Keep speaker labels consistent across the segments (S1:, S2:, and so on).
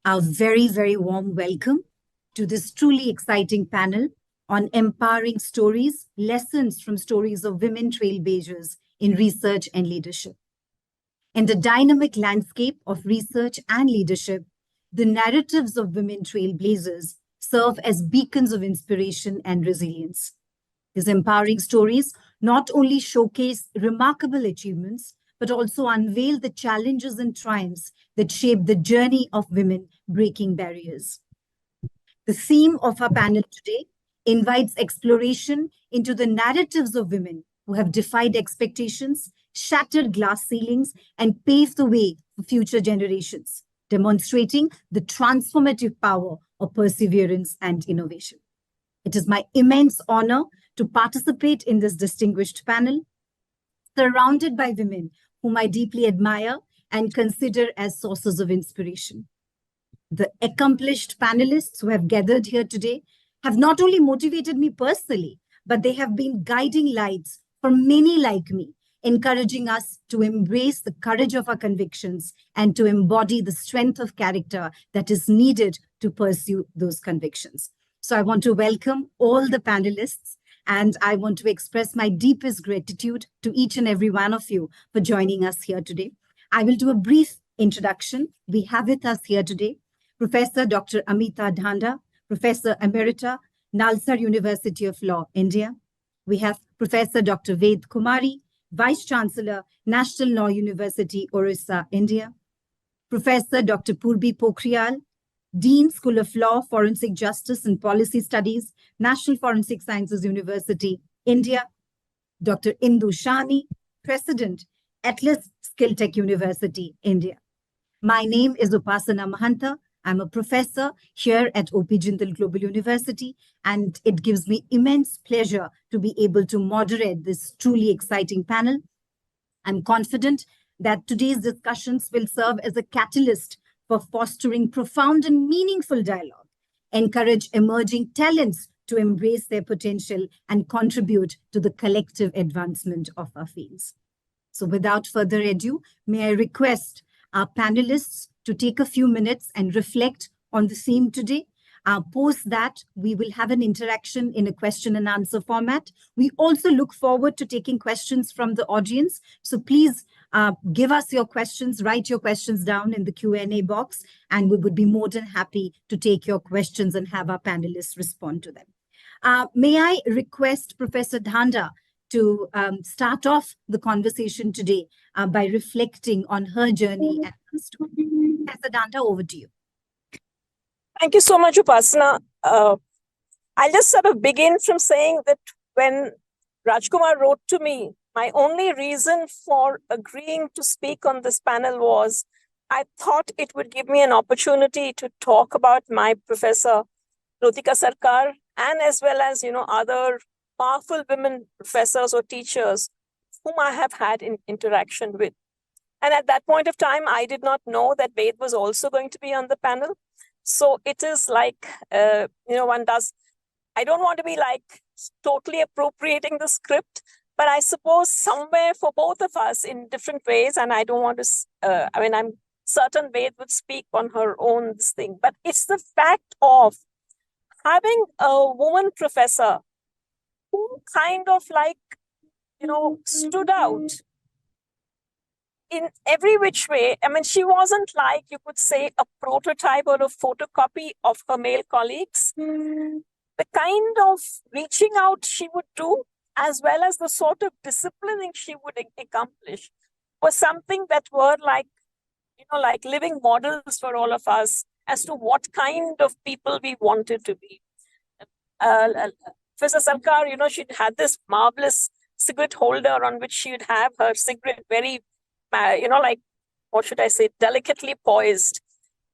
S1: A very, very warm welcome to this truly exciting panel on empowering stories, lessons from stories of women trailblazers in research and leadership. In the dynamic landscape of research and leadership, the narratives of women trailblazers serve as beacons of inspiration and resilience. These empowering stories not only showcase remarkable achievements, but also unveil the challenges and triumphs that shape the journey of women breaking barriers. The theme of our panel today invites exploration into the narratives of women who have defied expectations, shattered glass ceilings, and paved the way for future generations, demonstrating the transformative power of perseverance and innovation. It is my immense honor to participate in this distinguished panel, surrounded by women whom I deeply admire and consider as sources of inspiration. The accomplished panelists who have gathered here today have not only motivated me personally, but they have been guiding lights for many like me, encouraging us to embrace the courage of our convictions and to embody the strength of character that is needed to pursue those convictions. So I want to welcome all the panelists, and I want to express my deepest gratitude to each and every one of you for joining us here today. I will do a brief introduction. We have with us here today Professor Dr. AMITA DHANDA, Professor Emerita, NALSAR University of Law, India. We have Professor Dr. KUMARI, Vice Chancellor, National Law University, Odisha, India. Professor Dr. PURVI POKHARIYAL, Dean, School of Law, Forensic Justice and Policy Studies, National Forensic Sciences University, India. Dr. INDU SHAHANI, President, Atlas SkillTech University, India. My name is UPASANA MAHANTA. I'm a professor here at Jindal Global University, and it gives me immense pleasure to be able to moderate this truly exciting panel. I'm confident that today's discussions will serve as a catalyst for fostering profound and meaningful dialogue, encourage emerging talents to embrace their potential, and contribute to the collective advancement of our fields. So without further ado, may I request our panelists to take a few minutes and reflect on the theme today. Post that, we will have an interaction in a question and answer format. We also look forward to taking questions from the audience. So please give us your questions, write your questions down in the Q&A box, and we would be more than happy to take your questions and have our panelists respond to them. May I request Professor DHANDA to start off the conversation today by reflecting on her journey and her story. Professor DHANDA, over to you.
S2: Thank you so much, Upasana. I'll just sort of begin from saying that when Rajkumar wrote to me, my only reason for agreeing to speak on this panel was I thought it would give me an opportunity to talk about my professor, Rotika Sarkar, and as well as, other powerful women professors or teachers whom I have had interaction with. And at that point of time, I did not know that Ved was also going to be on the panel. So it is like, one does, I don't want to be like totally appropriating the script, but I suppose somewhere for both of us in different ways, and I don't want to, I'm certain Ved would speak on her own this thing, but it's the fact of having a woman professor who kind of like, stood out in every which way. I mean, she wasn't like, you could say, a prototype or a photocopy of her male colleagues. The kind of reaching out she would do, as well as the sort of disciplining she would accomplish, was something that were like, like living models for all of us as to what kind of people we wanted to be. Professor Sarkar, she'd had this marvelous cigarette holder on which she would have her cigarette very, what should I say, delicately poised.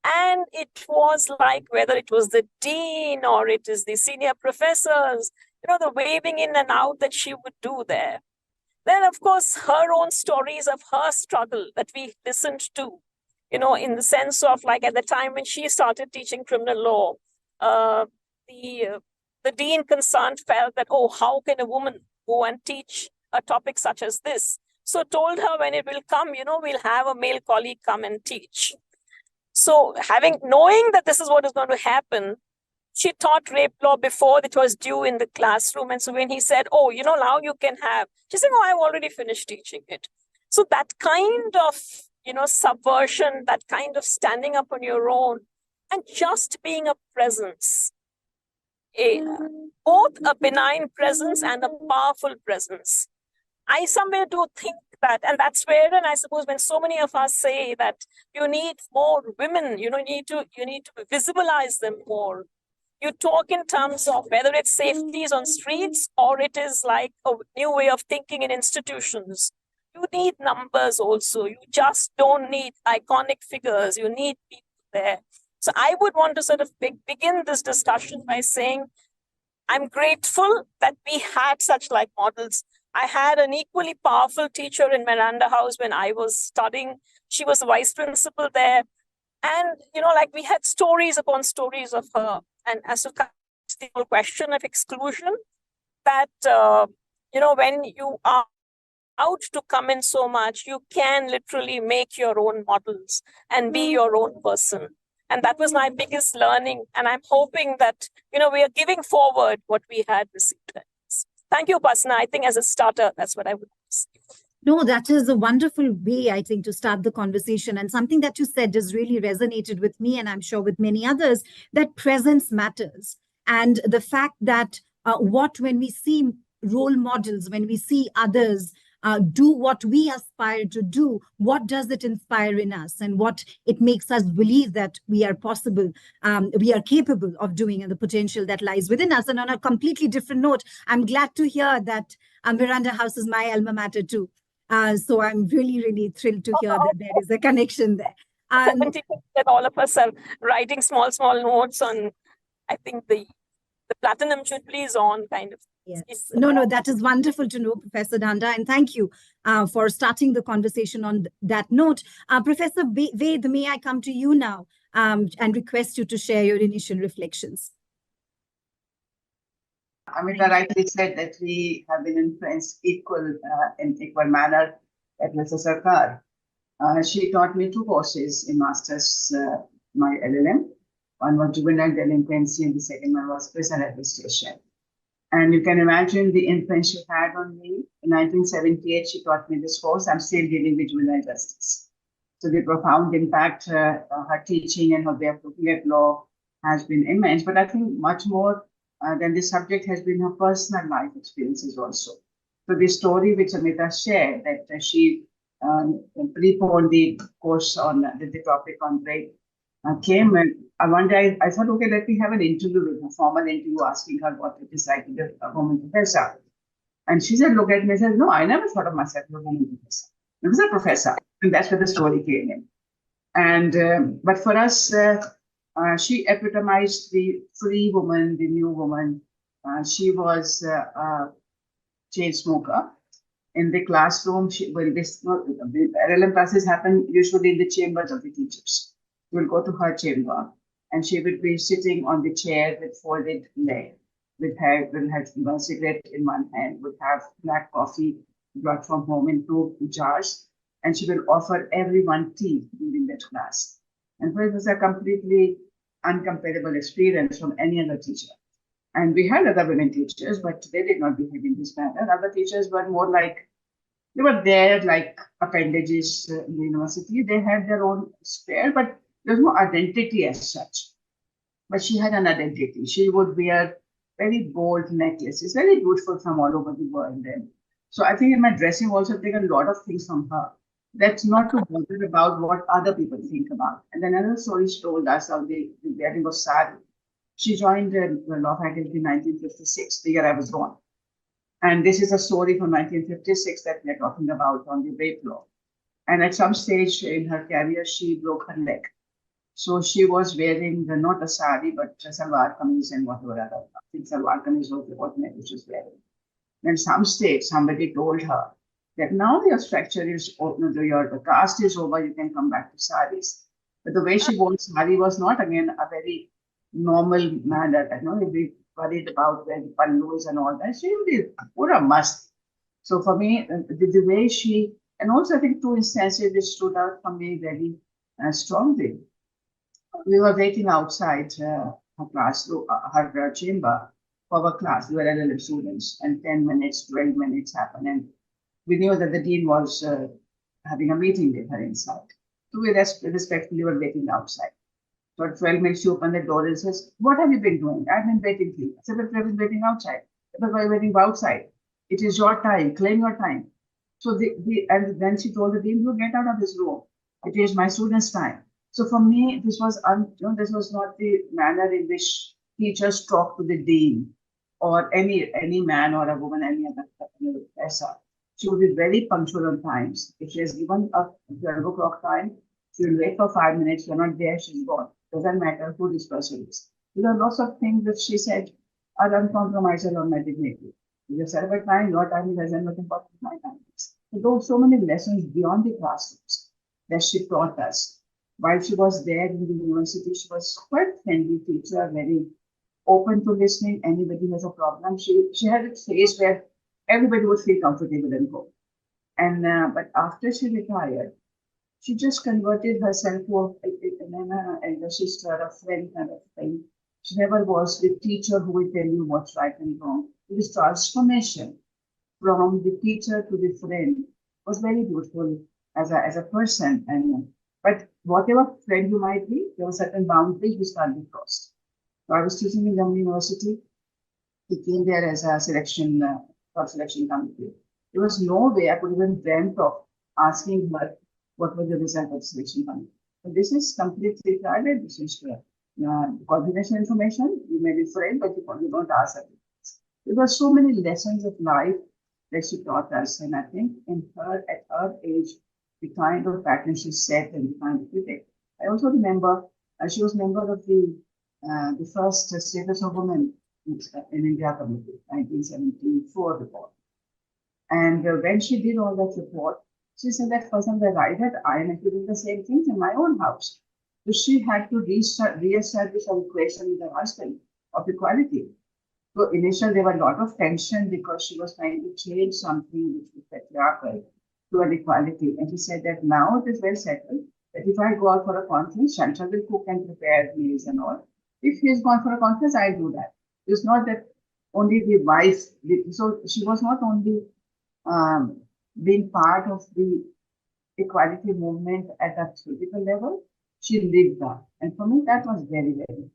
S2: And it was like, whether it was the dean or it is the senior professors, the waving in and out that she would do there. Then, of course, her own stories of her struggle that we listened to, in the sense of like at the time when she started teaching criminal law, the dean concerned felt that, oh, how can a woman go and teach a topic such as this? So told her when it will come, we'll have a male colleague come and teach. So knowing that this is what is going to happen, she taught rape law before it was due in the classroom. And so when he said, oh, now you can have, she said, oh, I've already finished teaching it. So that kind of, subversion, that kind of standing up on your own and just being a presence, both a benign presence and a powerful presence. I somewhere do think that, and that's where, and I suppose when so many of us say that you need more women, you need to visibilize them more. You talk in terms of whether it's safeties on streets or it is like a new way of thinking in institutions. You need numbers also. You just don't need iconic figures. You need people there. So I would want to sort of begin this discussion by saying, I'm grateful that we had such like models. I had an equally powerful teacher in Miranda House when I was studying. She was the vice principal there. And, we had stories upon stories of her. And as to the whole question of exclusion, that, when you are out to come in so much, you can literally make your own models and be your own person. And that was my biggest learning. And I'm hoping that, we are giving forward what we had received. Thank you, Upasana. I think as a starter, that's what I would say.
S1: No, that is a wonderful way, I think, to start the conversation. And something that you said just really resonated with me, and I'm sure with many others, that presence matters. And the fact that when we see role models, when we see others do what we aspire to do, what does it inspire in us, and what it makes us believe that we are possible, we are capable of doing, and the potential that lies within us. And on a completely different note, I'm glad to hear that Miranda House is my alma mater too. So I'm really, really thrilled to hear that there is a connection there.
S2: That all of us are writing small notes on, I think, the platinum jubilees on kind of.
S1: Yes. No, that is wonderful to know, Professor Dhanda, and thank you for starting the conversation on that note. Professor Ved, may I come to you now and request you to share your initial reflections?
S3: Amita rightly said that we have been influenced in equal manner at Mr. Sarkar. She taught me 2 courses in Masters, my LLM. One was juvenile delinquency and the second one was prison administration. And you can imagine the influence she had on me. In 1978, she taught me this course. I'm still dealing with juvenile justice. So the profound impact her teaching and her way of looking at law has been immense. But I think much more than this subject has been her personal life experiences also. So the story which Amita shared, that she preponed the course on the topic on rape came, and one day I thought, okay, let me have an interview with her, formal interview, asking her what it is like to be a woman professor. And she said, look at me and said, no, I never thought of myself as a woman professor. I was a professor, and that's where the story came in. And but for us, she epitomized the free woman, the new woman. She was a chain smoker. In the classroom, the LLM classes happen usually in the chambers of the teachers. She will go to her chamber, and she would be sitting on the chair with folded leg, will have one cigarette in one hand, would have black coffee brought from home in 2 jars, and she will offer everyone tea during that class. And it was a completely uncomparable experience from any other teacher. And we had other women teachers, but they did not behave in this manner. Other teachers were more like, they were there like appendages in the university. They had their own sphere, but there was no identity as such. But she had an identity. She would wear very bold necklaces, very beautiful from all over the world then. So I think in my dressing also I've taken a lot of things from her. That's not to bother about what other people think about. And then another story she told us of the wearing of sari. She joined the law faculty in 1956, the year I was born. And this is a story from 1956 that we're talking about on the rape law. And at some stage in her career, she broke her leg. So she was wearing not a sari, but a salwar kameez and whatever other. I think salwar kameez was what she was wearing. Then some stage, somebody told her that now your structure is open, your caste is over, you can come back to saris. But the way she wore sari was not, again, a very normal manner. You'd be worried about where the pallus and all that. She would be pura must. So for me, the way she, and also I think 2 instances which stood out for me very strongly. We were waiting outside her class, her chamber for our class. We were LLM students, and 10 minutes, 12 minutes happened, and we knew that the dean was having a meeting with her inside. So we respectfully were waiting outside. So at 12 minutes, she opened the door and says, "What have you been doing?" "I've been waiting for you." I said, "But I've been waiting outside." "But why waiting outside? It is your time. Claim your time." So and then she told the dean, "You get out of this room. It is my students' time." So for me, this was this was not the manner in which teachers talk to the dean or any man or a woman, any other professor. She would be very punctual on times. If she has given a 12 o'clock time, she will wait for 5 minutes. You're not there, she's gone. Doesn't matter who this person is. There are lots of things that she said are uncompromisable on my dignity. You just said about time, your time is as important as my time is. So those so many lessons beyond the classrooms that she taught us. While she was there in the university, she was quite friendly teacher, very open to listening. Anybody has a problem, she had a face where everybody would feel comfortable and go. And but after she retired, she just converted herself to an elder sister, a friend kind of thing. She never was the teacher who would tell you what's right and wrong. This transformation from the teacher to the friend was very beautiful as a person. And but whatever friend you might be, there were certain boundaries which can't be crossed. So I was teaching in Jammu University. He came there as a selection committee. There was no way I could even dreamt of asking her what was the result of the selection committee. So this is completely private. This is confidential information. You may be friends, but you don't ask her. There were so many lessons of life that she taught us, and I think at her age, the kind of pattern she set and the kind of critic. I also remember she was member of the first Status of Women in India Committee, 1974 report. And when she did all that report, she said that first time that I am doing the same things in my own house. So she had to reestablish an equation with her husband of equality. So initially there was a lot of tension because she was trying to change something which was patriarchal to an equality. And she said that now it is well settled that if I go out for a conference, Chancellor will cook and prepare meals and all. If he has gone for a conference, I'll do that. It's not that only the wife, so she was not only being part of the equality movement at a theoretical level, she lived that. And for me, that was very, very.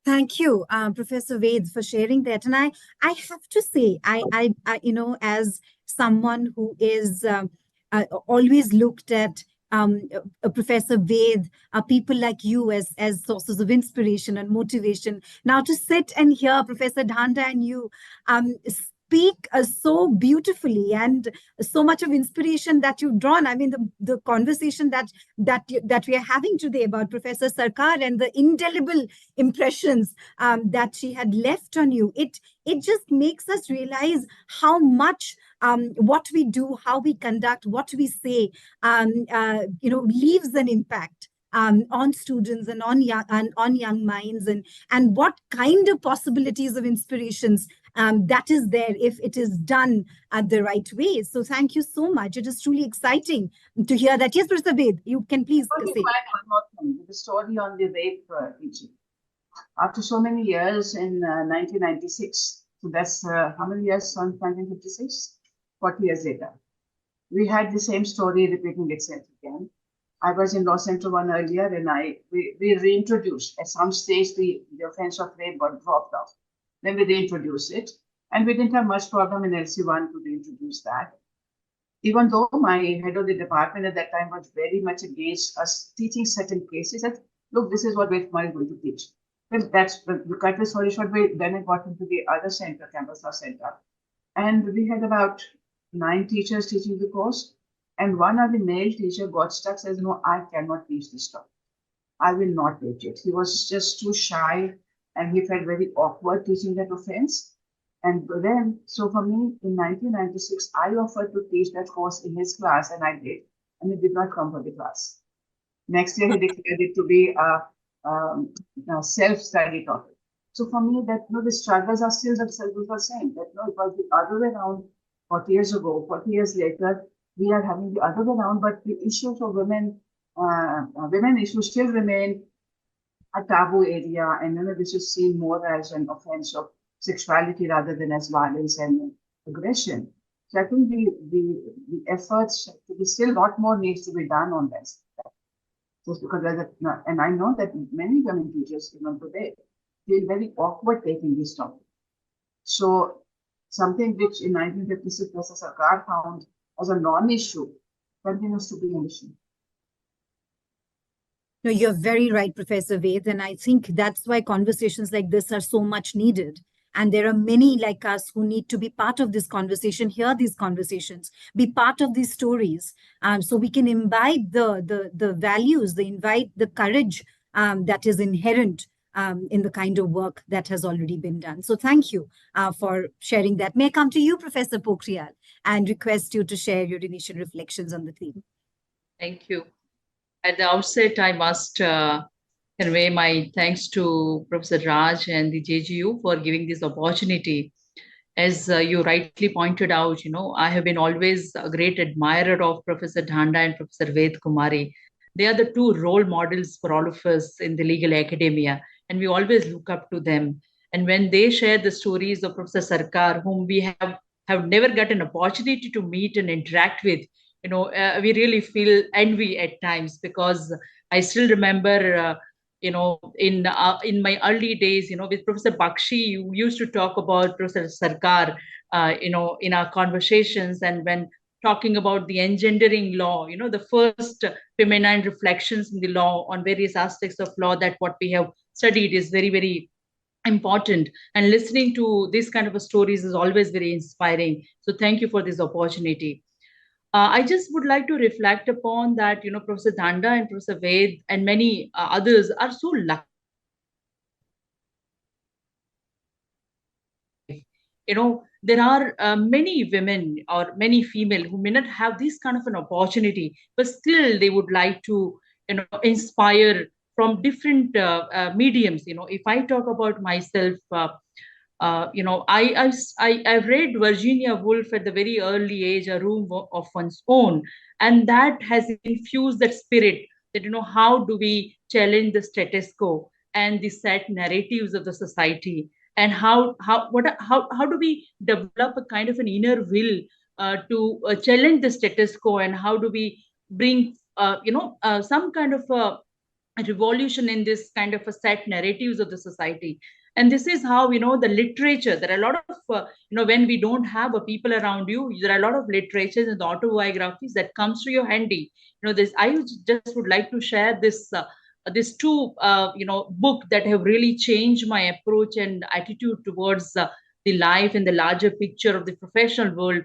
S1: Thank you, Professor Ved, for sharing that. And I have to say, I as someone who is always looked at Professor Ved, people like you as sources of inspiration and motivation. Now to sit and hear Professor DHANDA and you speak so beautifully and so much of inspiration that you've drawn. I mean, the conversation that we are having today about Professor Sarkar and the indelible impressions that she had left on you, it just makes us realize how much what we do, how we conduct, what we say, leaves an impact on students and on young minds, and what kind of possibilities of inspirations that is there if it is done the right way. So thank you so much. It is truly exciting to hear that. Yes, Professor Ved, you can please say.
S3: One more thing, the story on the rape teaching. After so many years in 1996, so that's how many years on 1956? 40 years later. We had the same story repeating itself again. I was in Law Center 1 earlier, and we reintroduced. At some stage, the offense of rape got dropped off. Then we reintroduced it, and we didn't have much problem in LC1 to reintroduce that. Even though my head of the department at that time was very much against us teaching certain cases, that look, this is what KUMARI is going to teach. Then that's the cut the story short. Then I got into the other center, campus law center, and we had about 9 teachers teaching the course. And one of the male teacher got stuck, says, "No, I cannot teach this stuff. I will not teach it." He was just too shy and he felt very awkward teaching that offense. And then, so for me, in 1996, I offered to teach that course in his class, and I did. And he did not come for the class. Next year, he declared it to be a self-study topic. So for me, that the struggles are still the same. That it was the other way around 40 years ago, 40 years later, we are having the other way around, but the issues of women women issues still remain a taboo area, and this is seen more as an offense of sexuality rather than as violence and aggression. So I think the efforts, still a lot more needs to be done on this. Just because and I know that many women teachers even today feel very awkward taking this topic. So something which in 1956 the Sarkar found as a non-issue continues to be an issue.
S1: No, you're very right, Professor Ved, and I think that's why conversations like this are so much needed. And there are many like us who need to be part of this conversation, hear these conversations, be part of these stories, so we can imbibe the values, invite the courage that is inherent in the kind of work that has already been done. So thank you for sharing that. May I come to you, Professor Pokhriyal, and request you to share your initial reflections on the theme.
S4: Thank you. At the outset, I must convey my thanks to Professor Raj and the JGU for giving this opportunity. As you rightly pointed out, I have been always a great admirer of Professor DHANDA and Professor Ved Kumari. They are the two role models for all of us in the legal academia, and we always look up to them. And when they share the stories of Professor Sarkar, whom we have never got an opportunity to meet and interact with, we really feel envy at times, because I still remember, in my early days, with Professor Bakshi, you used to talk about Professor Sarkar, in our conversations, and when talking about the engendering law, the first feminine reflections in the law on various aspects of law, that what we have studied is very, very important. And listening to this kind of stories is always very inspiring. So thank you for this opportunity. I just would like to reflect upon that, Professor DHANDA and Professor Ved and many others are so lucky. There are many women or many female who may not have this kind of an opportunity, but still they would like to, inspire from different mediums. If I talk about myself, I read Virginia Woolf at the very early age, A Room of One's Own, and that has infused that spirit that, how do we challenge the status quo and the set narratives of the society, and how do we develop a kind of an inner will to challenge the status quo, and how do we bring some kind of a revolution in this kind of a set narratives of the society. And this is how, the literature, there are a lot of when we don't have people around you, there are a lot of literatures and autobiographies that comes to your handy. This, I just would like to share this these two book that have really changed my approach and attitude towards the life and the larger picture of the professional world.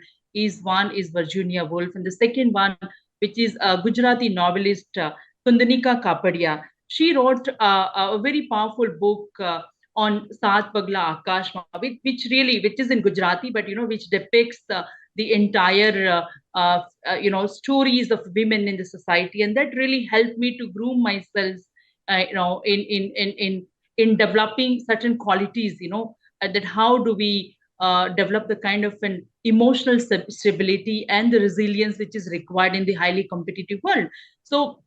S4: One is Virginia Woolf, and the second one, which is a Gujarati novelist, Kundanika Kapadia. She wrote a very powerful book on Saat Pagla Akashma, which is in Gujarati, but which depicts the entire stories of women in the society, and that really helped me to groom myself, in developing certain qualities, that how do we develop the kind of an emotional stability and the resilience which is required in the highly competitive world. So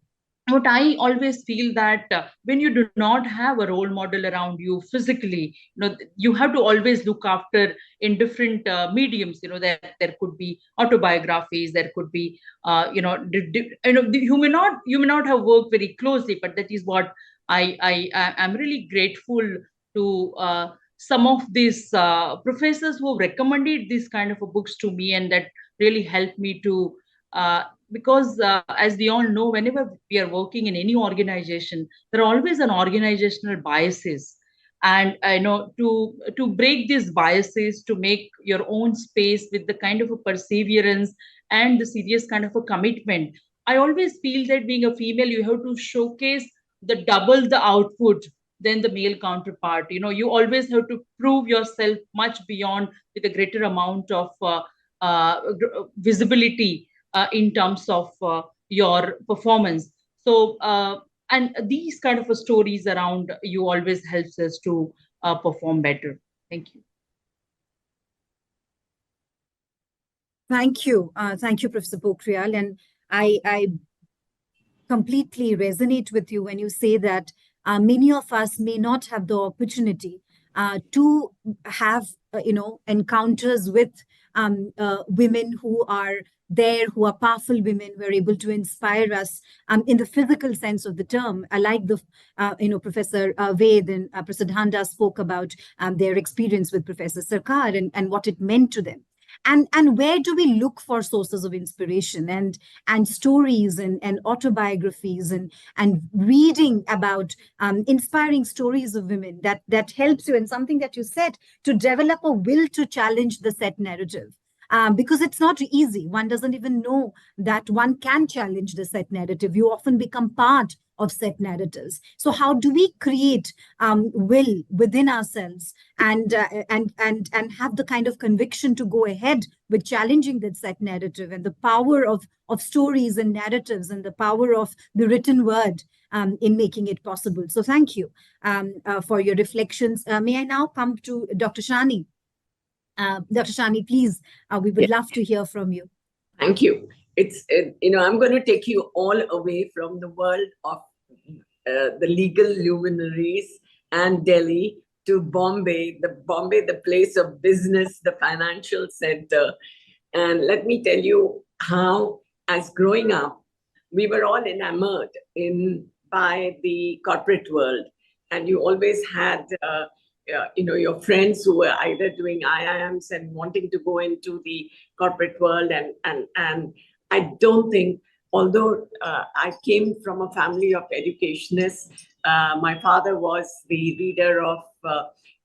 S4: what I always feel that when you do not have a role model around you physically, you have to always look after in different mediums. There could be autobiographies, there could be you may not have worked very closely, but that is what I am really grateful to some of these professors who have recommended these kind of books to me, and that really helped me to. Because as we all know, whenever we are working in any organization, there are always an organizational biases, and to break these biases, to make your own space with the kind of a perseverance and the serious kind of a commitment. I always feel that being a female, you have to showcase the double the output than the male counterpart. You always have to prove yourself much beyond with a greater amount of visibility in terms of your performance. So, and these kind of stories around you always helps us to perform better. Thank you.
S1: Thank you, Professor Pokhriyal. And I completely resonate with you when you say that many of us may not have the opportunity to have, encounters with women who are there, who are powerful women, who are able to inspire us in the physical sense of the term. I like the, Professor Ved and Professor DHANDA spoke about their experience with Professor Sarkar and what it meant to them. And where do we look for sources of inspiration and stories and autobiographies and reading about inspiring stories of women that helps you, and something that you said, to develop a will to challenge the set narrative. Because it's not easy. One doesn't even know that one can challenge the set narrative. You often become part of set narratives. So how do we create will within ourselves and have the kind of conviction to go ahead with challenging that set narrative, and the power of stories and narratives and the power of the written word in making it possible. So thank you for your reflections. May I now come to Dr. SHAHANI? Dr. SHAHANI, please, we would love to hear from you.
S5: Thank you. I'm going to take you all away from the world of the legal luminaries and Delhi to Bombay, the place of business, the financial center. And let me tell you how, as growing up, we were all enamored by the corporate world. And you always had your friends who were either doing IIMs and wanting to go into the corporate world. And I don't think, although I came from a family of educationists, my father was the reader of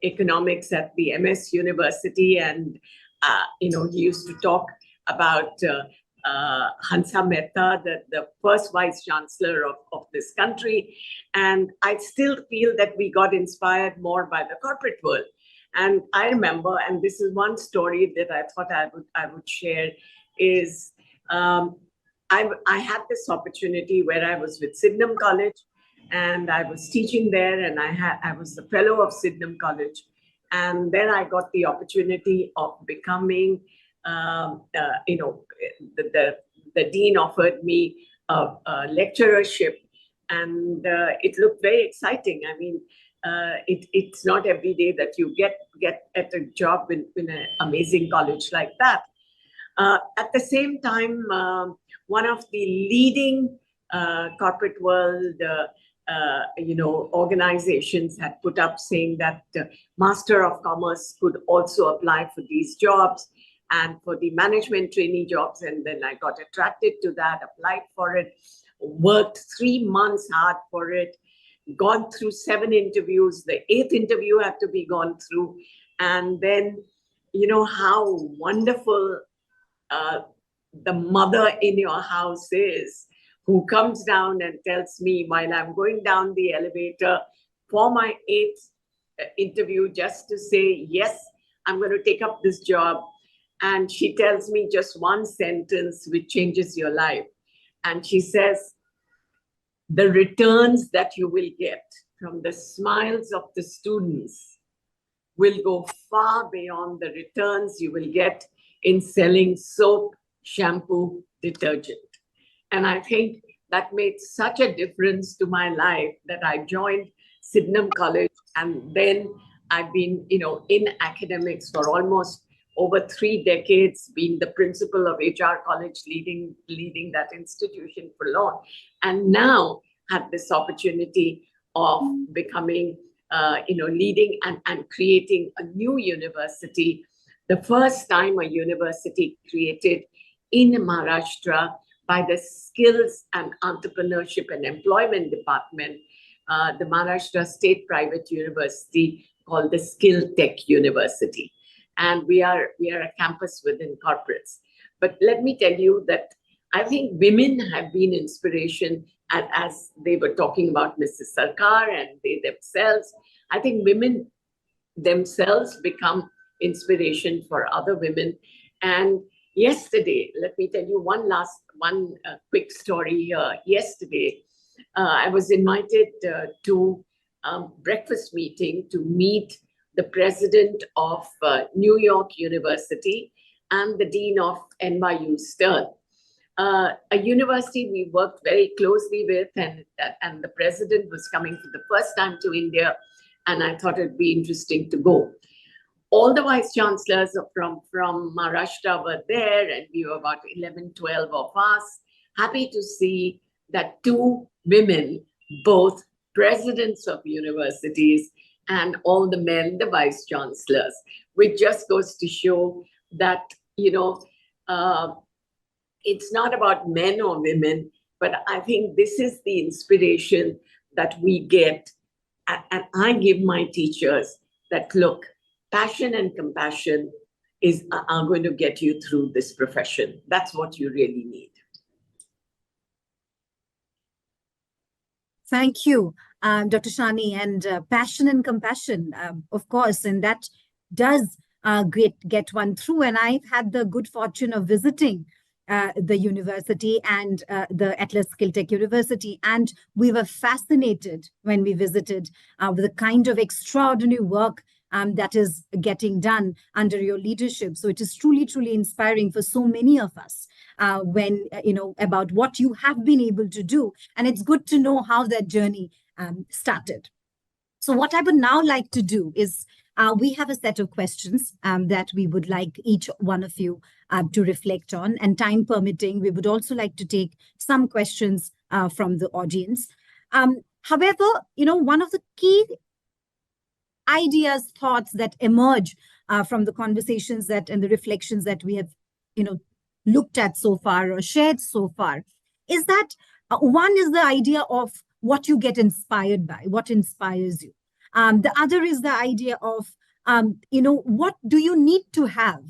S5: economics at the MS University. And, he used to talk about Hansa Mehta, the first vice chancellor of this country. And I still feel that we got inspired more by the corporate world. And I remember, and this is one story that I thought I would share, is I had this opportunity where I was with Sydenham College, and I was teaching there, and I was the fellow of Sydenham College. And then I got the opportunity of becoming the dean offered me a lecturership, and it looked very exciting. I mean, it's not every day that you get at a job in an amazing college like that. At the same time, one of the leading corporate world organizations had put up saying that Master of Commerce could also apply for these jobs and for the management trainee jobs. And then I got attracted to that, applied for it, worked 3 months hard for it, gone through 7 interviews. The 8th interview had to be gone through. And then, how wonderful the mother in your house is, who comes down and tells me while I'm going down the elevator for my 8th interview just to say, yes, I'm going to take up this job. And she tells me just one sentence which changes your life. And she says, the returns that you will get from the smiles of the students will go far beyond the returns you will get in selling soap, shampoo, detergent. And I think that made such a difference to my life that I joined Sydenham College. And then I've been, in academics for almost over 3 decades, being the principal of HR College, leading that institution for long. And now had this opportunity of becoming, leading and creating a new university. The first time a university created in Maharashtra by the Skills and Entrepreneurship and Employment Department, the Maharashtra State Private University called the SkillTech University. And we are a campus within corporates. But let me tell you that I think women have been inspiration, and as they were talking about Mrs. Sarkar and they themselves, I think women themselves become inspiration for other women. And yesterday, let me tell you one quick story. Yesterday, I was invited to a breakfast meeting to meet the president of New York University and the dean of NYU Stern. a university we worked very closely with, and the president was coming for the first time to India, and I thought it'd be interesting to go. All the vice chancellors from Maharashtra were there, and we were about 11, 12 of us. Happy to see that 2 women, both presidents of universities, and all the men, the vice chancellors, which just goes to show that, it's not about men or women, but I think this is the inspiration that we get. And I give my teachers that, look, passion and compassion are going to get you through this profession. That's what you really need.
S1: Thank you, Dr. Shahani. And passion and compassion, of course, and that does get one through. And I've had the good fortune of visiting the university and the Atlas SkillTech University. And we were fascinated when we visited with the kind of extraordinary work that is getting done under your leadership. So it is truly, truly inspiring for so many of us when, about what you have been able to do. And it's good to know how that journey started. So what I would now like to do is we have a set of questions that we would like each one of you to reflect on, and time permitting, we would also like to take some questions from the audience. However, one of the key ideas, thoughts that emerge from the conversations and the reflections that we have, looked at so far or shared so far is that one is the idea of what you get inspired by, what inspires you. The other is the idea of, what do you need to have?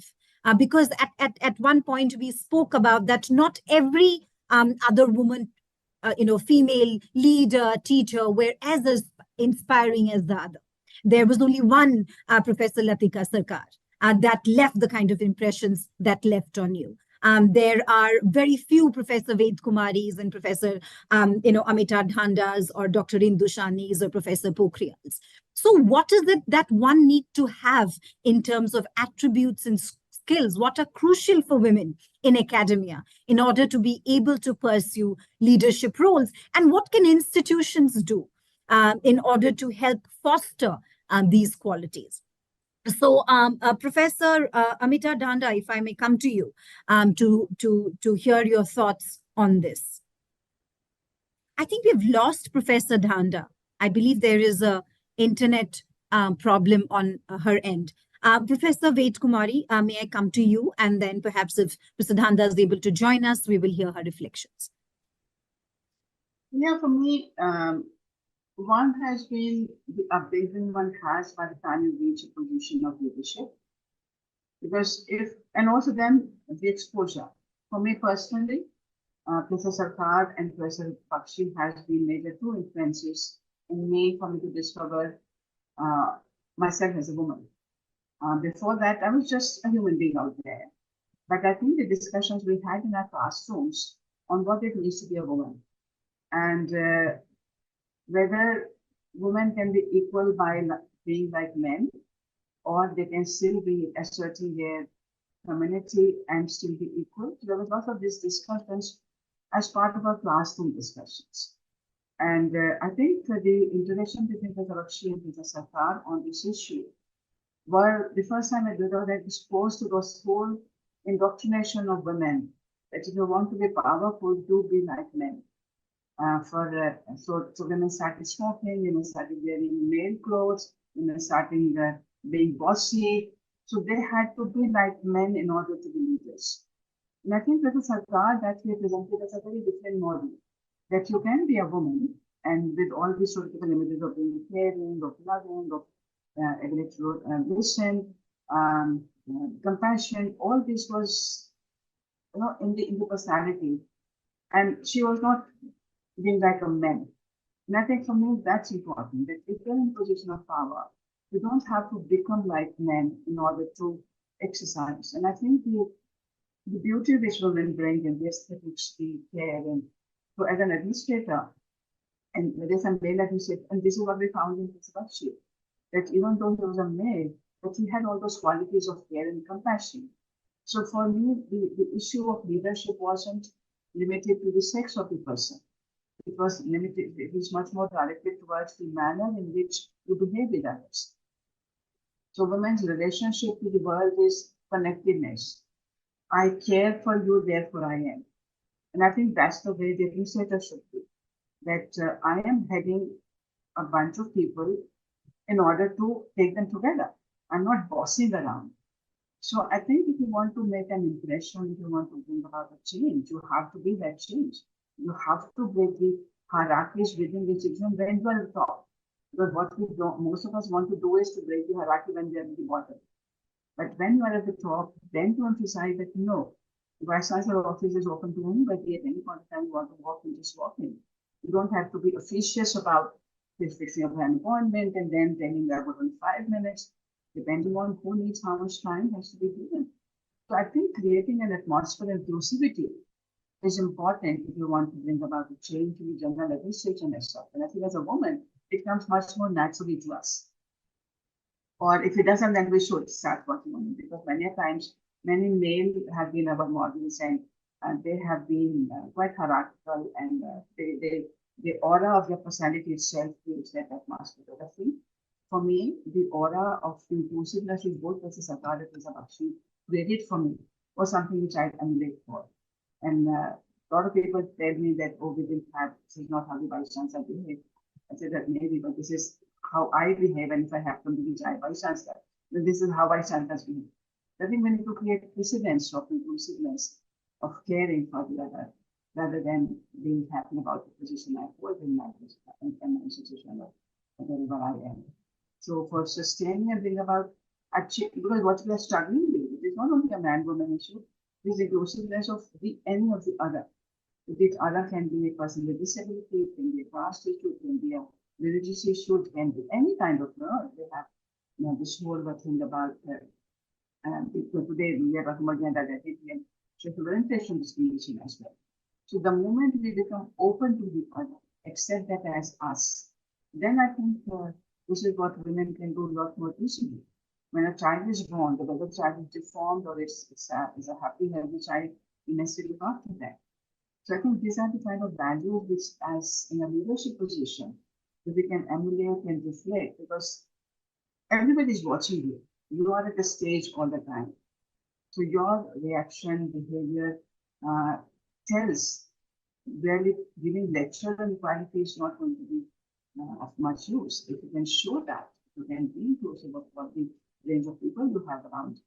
S1: Because at one point we spoke about that not every other woman, female leader, teacher, were as inspiring as the other. There was only one Professor Latika Sarkar that left the kind of impressions that left on you. There are very few Professor Ved Kumaris and Professor, AMITA DHANDAs or Dr. INDU Shanis or Professor POKHARIYALs. So what is it that one need to have in terms of attributes and skills? What are crucial for women in academia in order to be able to pursue leadership roles? And what can institutions do in order to help foster these qualities? So, Professor AMITA DHANDA, if I may come to you to hear your thoughts on this. I think we've lost Professor DHANDA. I believe there is a internet problem on her end. Professor Ved Kumari, may I come to you? And then perhaps if Professor DHANDA is able to join us, we will hear her reflections.
S3: Yeah, for me, one has been the upbringing one has by the time you reach a position of leadership. Because and also then the exposure. For me personally, Professor Sarkar and Professor Pakshi has been major 2 influences in me for me to discover myself as a woman. Before that, I was just a human being out there. But I think the discussions we had in our classrooms on what it means to be a woman and whether women can be equal by being like men, or they can still be asserting their femininity and still be equal. So there was lots of these discussions as part of our classroom discussions. And I think the interaction between Professor Bakshi and Professor Sarkar on this issue were the first time I was exposed to this whole indoctrination of women, that if you want to be powerful, do be like men. So women started smoking, women started wearing male clothes, women starting being bossy. So they had to be like men in order to be leaders. And I think Professor Sarkar that he presented as a very different model, that you can be a woman and with all these sort of images of being caring, of loving, of ability to listen, compassion, all this was, in the personality. And she was not being like a man. And I think for me, that's important, that if you're in a position of power, you don't have to become like men in order to exercise. And I think the beauty which women bring in the aesthetics, the care, and so as an administrator, and there is a male administrator, and this is what we found in Professor Bakshi, that even though he was a male, but he had all those qualities of care and compassion. So for me, the issue of leadership wasn't limited to the sex of the person. It was limited, it was much more directed towards the manner in which you behave with others. So women's relationship to the world is connectedness. I care for you, therefore I am. And I think that's the way the researcher should be. That I am heading a bunch of people in order to take them together. I'm not bossing around. So I think if you want to make an impression, if you want to bring about a change, you have to be that change. You have to break the hierarchies within the institution when you are at the top. Because what we don't, most of us want to do is to break the hierarchy when we are at the bottom. But when you are at the top, then to emphasize that no, the Vice Chancellor office is open to anybody at any point of time you want to walk in, just walk in. You don't have to be officious about fixing up an appointment and then telling that within 5 minutes, depending on who needs how much time has to be given. So I think creating an atmosphere of inclusivity is important if you want to bring about a change in the general administration and stuff. And I think as a woman, it comes much more naturally to us. Or if it doesn't, then we should start working on it, because many times, many male have been our models and they have been quite hierarchical, and the aura of their personality itself creates that atmosphere. I think for me, the aura of inclusiveness is both versus authority is actually created for me was something which I emulate for. And a lot of people tell me that, oh, we didn't have, this is not how the Vice Chancellor behave. I said that maybe, but this is how I behave, and if I have to be Vice Chancellor, then this is how Vice Chancellors behave. I think we need to create precedents of inclusiveness, of caring for the other, rather than being happy about the position I hold in my institution or wherever I am. So for sustaining and bring about achieve, because what we are struggling with, it is not only a man-woman issue, it is inclusiveness of any of the other. This other can be a person with disability, it can be a caste issue, it can be a religious issue, it can be any kind of, they have this whole thing about today we are talking about gender identity and sexual orientation discrimination as well. So the moment we become open to the other, accept that as us, then I think this is what women can do a lot more easily. When a child is born, whether the child is deformed or is a happy, healthy child, we necessarily look after that. So I think these are the kind of values which, as in a leadership position, that we can emulate and reflect, because everybody is watching you. You are at the stage all the time. So your reaction, behavior tells, really giving lecture and quality is not going to be of much use. If you can show that, you can be inclusive of the range of people you have around,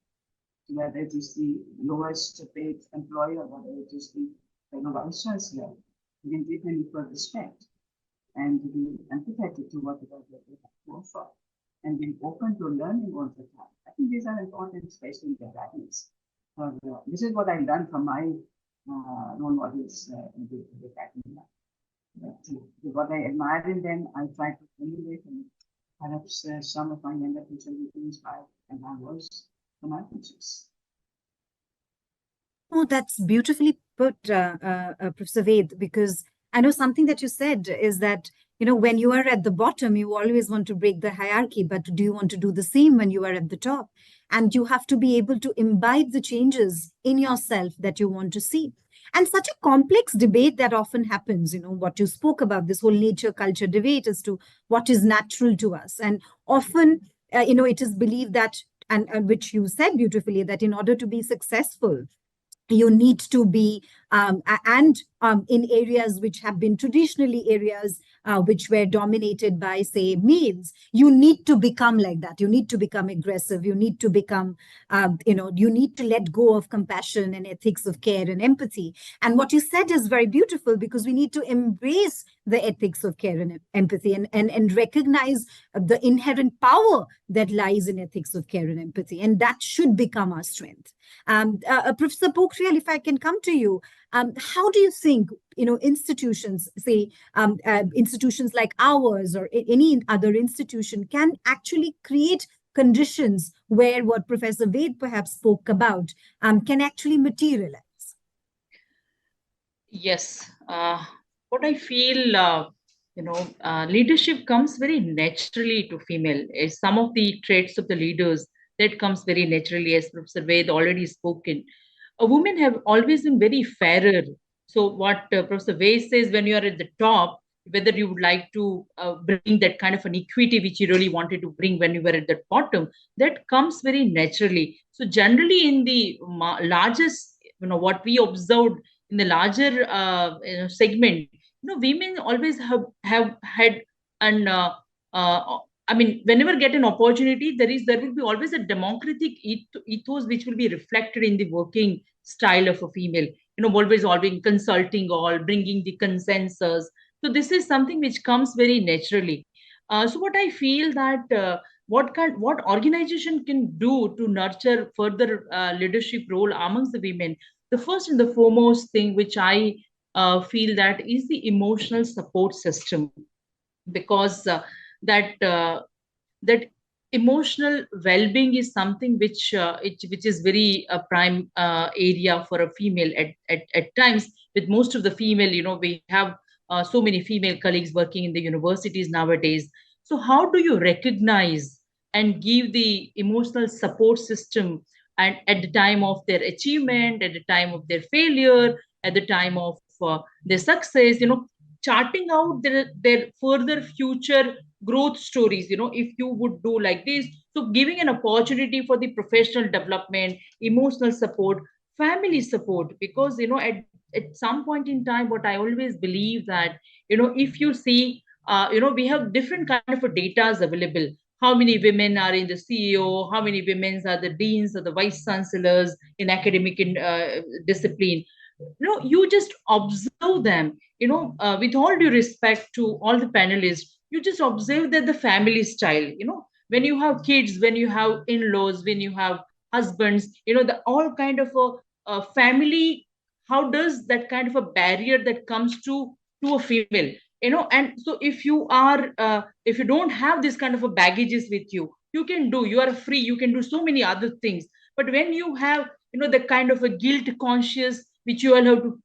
S3: whether it is the lowest paid employee or whether it is the Vice Chancellor, you can give them equal respect and be empathetic to what it is that they have to offer, and be open to learning all the time. I think these are important, especially in the academics. This is what I learned from my role models in the academia. What I admire in them, I try to emulate, and perhaps some of my younger teachers will be inspired, and I was from my teachers.
S1: Oh, that's beautifully put, Professor Ved, because I know something that you said is that, when you are at the bottom, you always want to break the hierarchy, but do you want to do the same when you are at the top? And you have to be able to imbibe the changes in yourself that you want to see. And such a complex debate that often happens, what you spoke about, this whole nature culture debate as to what is natural to us. And often, it is believed that, and which you said beautifully, that in order to be successful, you need to be, in areas which have been traditionally areas which were dominated by, say, males, you need to become like that. You need to become aggressive. You need to become, you need to let go of compassion and ethics of care and empathy. And what you said is very beautiful, because we need to embrace the ethics of care and empathy, and recognize the inherent power that lies in ethics of care and empathy. And that should become our strength. Professor Pokhriyal, if I can come to you, how do you think, institutions, say, institutions like ours or any other institution, can actually create conditions where what Professor Ved perhaps spoke about can actually materialize?
S4: Yes. What I feel, leadership comes very naturally to female. Some of the traits of the leaders that comes very naturally, as Professor Ved already spoken. Women have always been very fairer, So what Professor Way says, when you are at the top, whether you would like to bring that kind of an equity which you really wanted to bring when you were at the bottom, that comes very naturally. So generally in the largest, what we observed in the larger segment, women always have had an I mean, whenever get an opportunity, there will be always a democratic ethos which will be reflected in the working style of a female. Always consulting all, bringing the consensus. So this is something which comes very naturally. So what I feel that what organization can do to nurture further leadership role amongst the women. The first and the foremost thing which I feel that is the emotional support system, because that emotional well-being is something which is very prime area for a female at times. With most of the female, we have so many female colleagues working in the universities nowadays. So how do you recognize and give the emotional support system, and at the time of their achievement, at the time of their failure, at the time of their success, charting out their further future growth stories, if you would do like this. So giving an opportunity for the professional development, emotional support, family support, because at some point in time, what I always believe that, if you see, we have different kind of data available. How many women are in the CEO, how many women are the deans or the vice chancellors in academic discipline. You just observe them, with all due respect to all the panelists. You just observe that the family style, when you have kids, when you have in-laws, when you have husbands, the all kind of a family, how does that kind of a barrier that comes to a female, and so if you don't have this kind of a baggages with you, you are free, you can do so many other things. But when you have, the kind of a guilt conscious which you all have to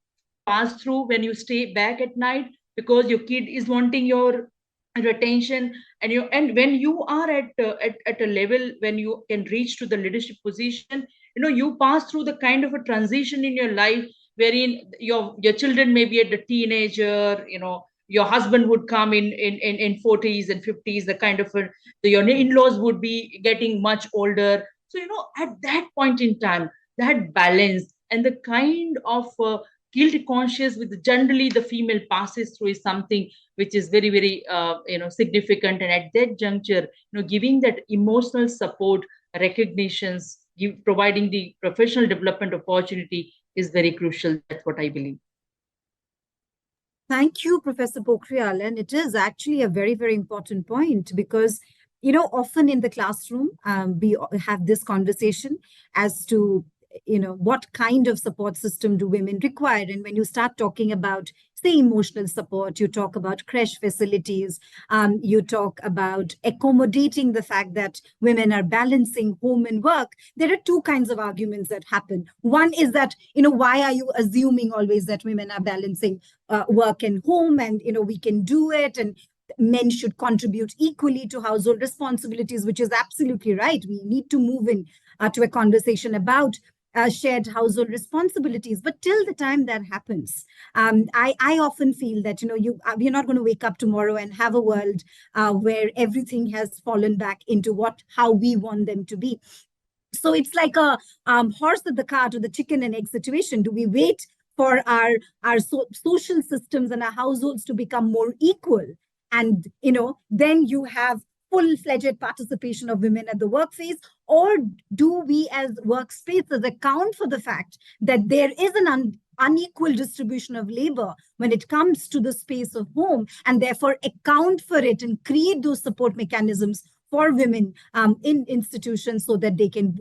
S4: pass through when you stay back at night, because your kid is wanting your attention, and when you are at a level when you can reach to the leadership position, you pass through the kind of a transition in your life wherein your children may be at the teenager, your husband would come in 40s and 50s, the kind of your in-laws would be getting much older. So at that point in time, that balance and the kind of guilt conscious with generally the female passes through is something which is very, very significant. And at that juncture, giving that emotional support, recognitions, providing the professional development opportunity is very crucial. That's what I believe.
S1: Thank you, Professor Pokhriyal. And it is actually a very, very important point, because often in the classroom, we have this conversation as to what kind of support system do women require. And when you start talking about, say, emotional support, you talk about creche facilities, you talk about accommodating the fact that women are balancing home and work. There are two kinds of arguments that happen. One is that, why are you assuming always that women are balancing work and home, and, we can do it, and men should contribute equally to household responsibilities, which is absolutely right. We need to move in to a conversation about shared household responsibilities. But till the time that happens, I often feel that, we're not going to wake up tomorrow and have a world where everything has fallen back into how we want them to be. So it's like a horse at the cart or the chicken and egg situation. Do we wait for our social systems and our households to become more equal? And, then you have full-fledged participation of women at the workplace? Or do we as workspaces account for the fact that there is an unequal distribution of labor when it comes to the space of home, and therefore account for it and create those support mechanisms for women in institutions so that they can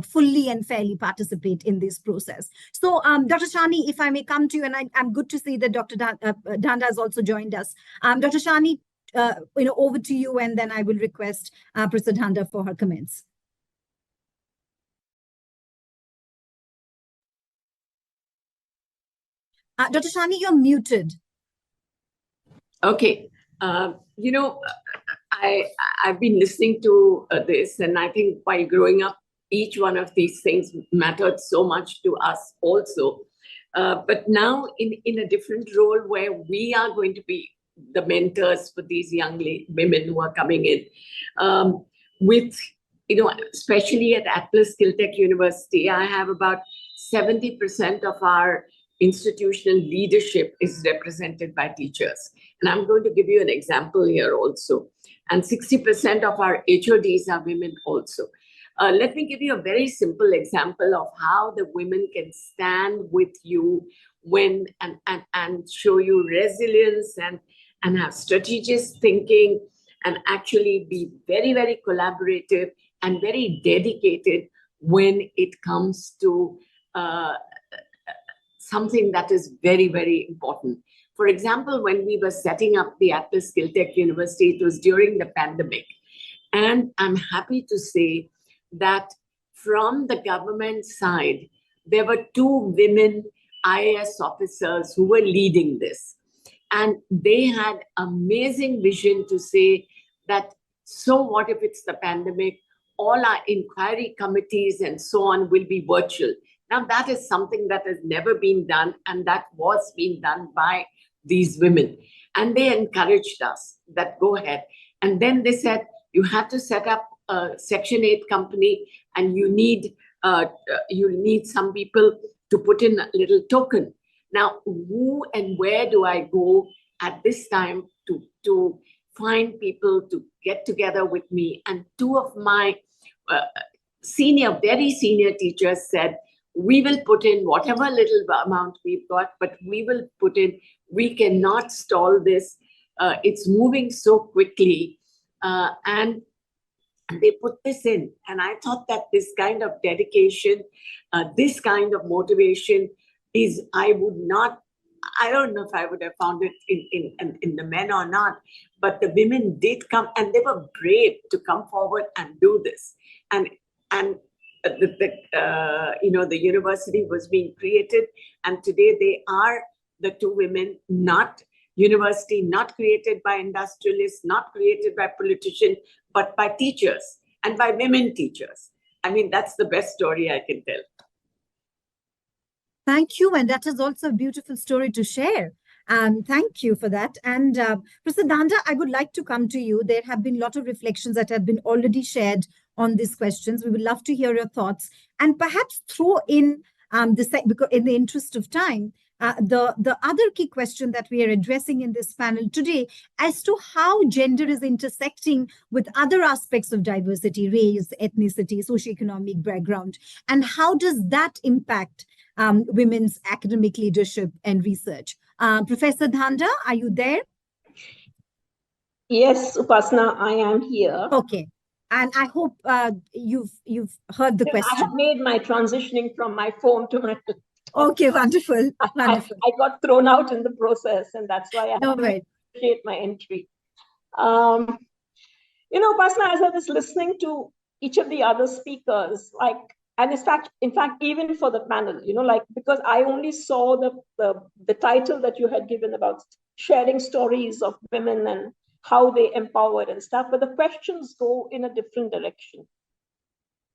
S1: fully and fairly participate in this process? So, Dr. Shahani, if I may come to you, and I'm good to see that Dr. Dhanda has also joined us. Dr. Shahani, over to you, and then I will request Professor Dhanda for her comments. Dr. Shahani, you're muted.
S5: Okay. I've been listening to this, and I think while growing up, each one of these things mattered so much to us also. But now in a different role where we are going to be the mentors for these young women who are coming in. With, especially at Atlas SkillTech University, I have about 70% of our institutional leadership is represented by teachers. And I'm going to give you an example here also. And 60% of our HODs are women also. Let me give you a very simple example of how the women can stand with you and show you resilience and have strategic thinking and actually be very, very collaborative and very dedicated when it comes to something that is very, very important. For example, when we were setting up the Atlas SkillTech University, it was during the pandemic. And I'm happy to say that from the government side, there were 2 women IAS officers who were leading this. And they had amazing vision to say that, so what if it's the pandemic? All our inquiry committees and so on will be virtual. Now, that is something that has never been done, and that was being done by these women. And they encouraged us that go ahead. And then they said, you have to set up a Section 8 company, and you need some people to put in a little token. Now, who and where do I go at this time to find people to get together with me? And 2 of my very senior teachers said, we will put in whatever little amount we've got, but we will put in, we cannot stall this. It's moving so quickly. And they put this in. And I thought that this kind of dedication, this kind of motivation is, I don't know if I would have found it in the men or not, but the women did come and they were brave to come forward and do this. And the university was being created, and today they are the 2 women, not created by industrialists, not created by politicians, but by teachers and by women teachers. I mean, that's the best story I can tell.
S1: Thank you. And that is also a beautiful story to share. Thank you for that. And Professor Dhanda, I would like to come to you. There have been a lot of reflections that have been already shared on these questions. We would love to hear your thoughts and perhaps throw in, because in the interest of time, the other key question that we are addressing in this panel today as to how gender is intersecting with other aspects of diversity, race, ethnicity, socioeconomic background, and how does that impact women's academic leadership and research. Professor Dhanda, are you there?
S6: Yes, Upasana, I am here.
S1: Okay. And I hope you've heard the question.
S6: I have made my transitioning from my phone to my...
S1: Okay, wonderful. Wonderful.
S6: I got thrown out in the process, and that's why I appreciate my entry. Upasana, as I was listening to each of the other speakers, and in fact, even for the panel, because I only saw the title that you had given about sharing stories of women and how they empowered and stuff, but the questions go in a different direction.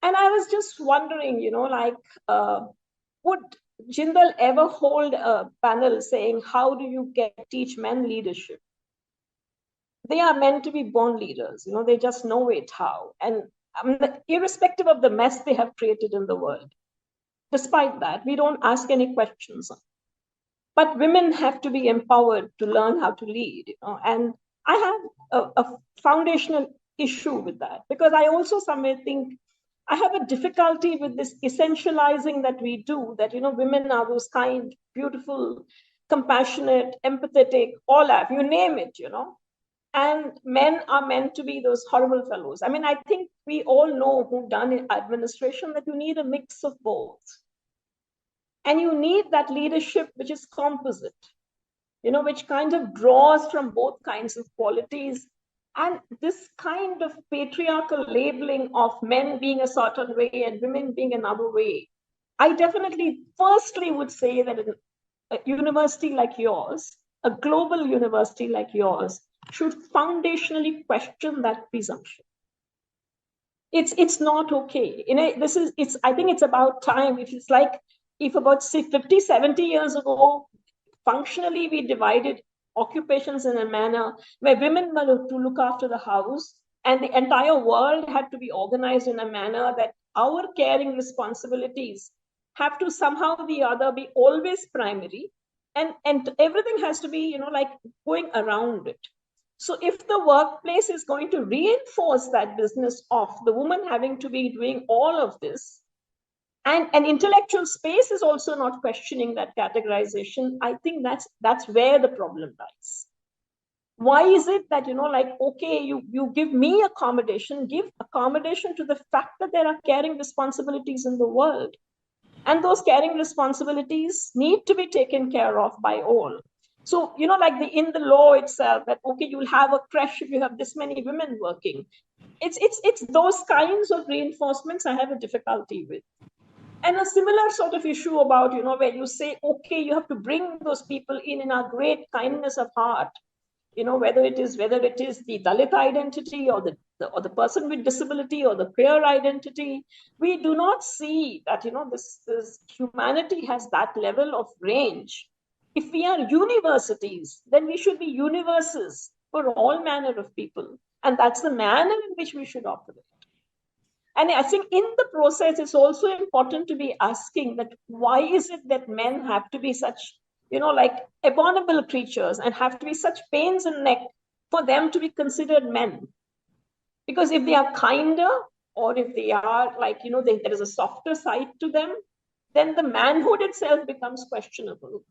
S6: And I was just wondering, would Jindal ever hold a panel saying, how do you teach men leadership? They are meant to be born leaders, they just know it how. And irrespective of the mess they have created in the world, despite that, we don't ask any questions. But women have to be empowered to learn how to lead, and I have a foundational issue with that, because I also somewhere think I have a difficulty with this essentializing that we do, that, women are those kind, beautiful, compassionate, empathetic, all that, you name it, and men are meant to be those horrible fellows. I mean, I think we all know who've done in administration that you need a mix of both. And you need that leadership which is composite, which kind of draws from both kinds of qualities. And this kind of patriarchal labeling of men being a certain way and women being another way, I definitely firstly would say that a university like yours, a global university like yours, should foundationally question that presumption. It's not okay. I think it's about time. It's like, if about 50, 70 years ago, functionally we divided occupations in a manner where women were to look after the house and the entire world had to be organized in a manner that our caring responsibilities have to somehow or the other be always primary, and everything has to be, like going around it. So if the workplace is going to reinforce that business of the woman having to be doing all of this, and an intellectual space is also not questioning that categorization, I think that's where the problem lies. Why is it that, okay, you give me accommodation, give accommodation to the fact that there are caring responsibilities in the world. And those caring responsibilities need to be taken care of by all. So, like in the law itself, that, okay, you'll have a creche if you have this many women working. It's those kinds of reinforcements I have a difficulty with. And a similar sort of issue about, where you say, okay, you have to bring those people in our great kindness of heart, whether it is the Dalit identity or the person with disability or the queer identity, we do not see that, this humanity has that level of range. If we are universities, then we should be universes for all manner of people. And that's the manner in which we should operate. And I think in the process, it's also important to be asking that why is it that men have to be such, like abominable creatures and have to be such pains in the neck for them to be considered men? Because if they are kinder, or if they are like, there is a softer side to them, then the manhood itself becomes questionable.